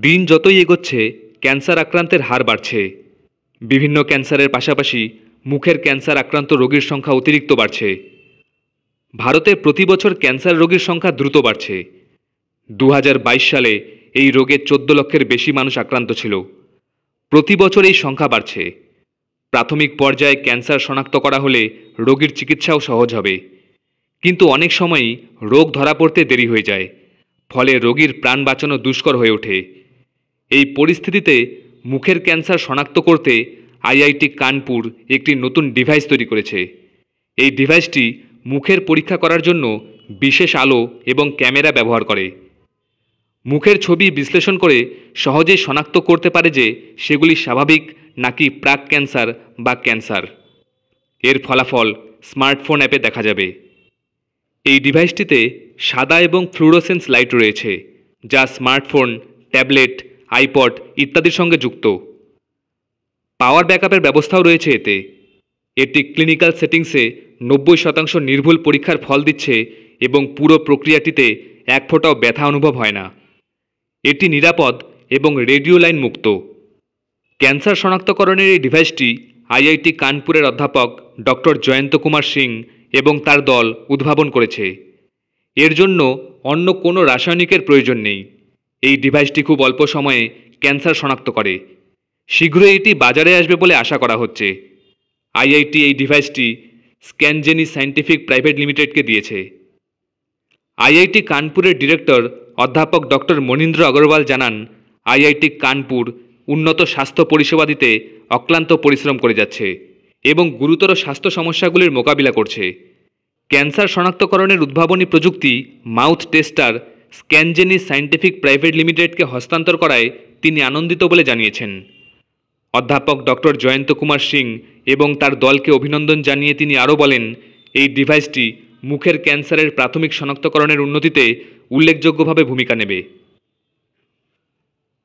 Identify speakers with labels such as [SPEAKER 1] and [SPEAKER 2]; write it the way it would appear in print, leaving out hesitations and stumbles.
[SPEAKER 1] দিন যতই এগোচ্ছে ক্যান্সার আক্রান্তের হার বাড়ছে। বিভিন্ন ক্যান্সারের পাশাপাশি মুখের ক্যান্সার আক্রান্ত রোগীর সংখ্যা অতিরিক্ত বাড়ছে। ভারতে প্রতি বছর ক্যান্সার রোগীর সংখ্যা দ্রুত বাড়ছে। 2022 সালে এই রোগে 14 লক্ষের বেশি মানুষ আক্রান্ত ছিল। প্রতি বছর এই সংখ্যা বাড়ছে। প্রাথমিক পর্যায়ে ক্যান্সার শনাক্ত করা হলে রোগীর চিকিৎসাও সহজ হবে, কিন্তু অনেক সময়ই রোগ ধরা পড়তে দেরি হয়ে যায়, ফলে রোগীর প্রাণ বাঁচানো দুষ্কর হয়ে ওঠে। এই পরিস্থিতিতে মুখের ক্যান্সার শনাক্ত করতে আইআইটি কানপুর একটি নতুন ডিভাইস তৈরি করেছে। এই ডিভাইসটি মুখের পরীক্ষা করার জন্য বিশেষ আলো এবং ক্যামেরা ব্যবহার করে। মুখের ছবি বিশ্লেষণ করে সহজেই শনাক্ত করতে পারে যে সেগুলি স্বাভাবিক নাকি প্রাক ক্যান্সার বা ক্যান্সার। এর ফলাফল স্মার্টফোন অ্যাপে দেখা যাবে। এই ডিভাইসটিতে সাদা এবং ফ্লুরোসেন্স লাইট রয়েছে, যা স্মার্টফোন, ট্যাবলেট, আইপড ইত্যাদির সঙ্গে যুক্ত। পাওয়ার ব্যাকআপের ব্যবস্থাও রয়েছে এতে। এটি ক্লিনিক্যাল সেটিংসে 90% নির্ভুল পরীক্ষার ফল দিচ্ছে এবং পুরো প্রক্রিয়াটিতে এক ফোঁটাও ব্যথা অনুভব হয় না। এটি নিরাপদ এবং রেডিও লাইন মুক্ত। ক্যান্সার শনাক্তকরণের এই ডিভাইসটি আইআইটি কানপুরের অধ্যাপক ডক্টর জয়ন্ত কুমার সিং এবং তার দল উদ্ভাবন করেছে। এর জন্য অন্য কোনো রাসায়নিকের প্রয়োজন নেই। এই ডিভাইসটি খুব অল্প সময়ে ক্যান্সার শনাক্ত করে। শীঘ্রই এটি বাজারে আসবে বলে আশা করা হচ্ছে। আইআইটি এই ডিভাইসটি স্ক্যানজেনি সায়েন্টিফিক প্রাইভেট লিমিটেডকে দিয়েছে। আইআইটি কানপুরের ডিরেক্টর অধ্যাপক ডক্টর মনীন্দ্র আগরওয়াল জানান, আইআইটি কানপুর উন্নত স্বাস্থ্য পরিষেবা দিতে অক্লান্ত পরিশ্রম করে যাচ্ছে এবং গুরুতর স্বাস্থ্য সমস্যাগুলির মোকাবিলা করছে। ক্যান্সার শনাক্তকরণের উদ্ভাবনী প্রযুক্তি মাউথ টেস্টার স্ক্যানজেনি সায়েন্টিফিক প্রাইভেট লিমিটেডকে হস্তান্তর করায় তিনি আনন্দিত বলে জানিয়েছেন। অধ্যাপক ডক্টর জয়ন্ত কুমার সিং এবং তার দলকে অভিনন্দন জানিয়ে তিনি আরও বলেন, এই ডিভাইসটি মুখের ক্যান্সারের প্রাথমিক শনাক্তকরণের উন্নতিতে উল্লেখযোগ্যভাবে ভূমিকা নেবে।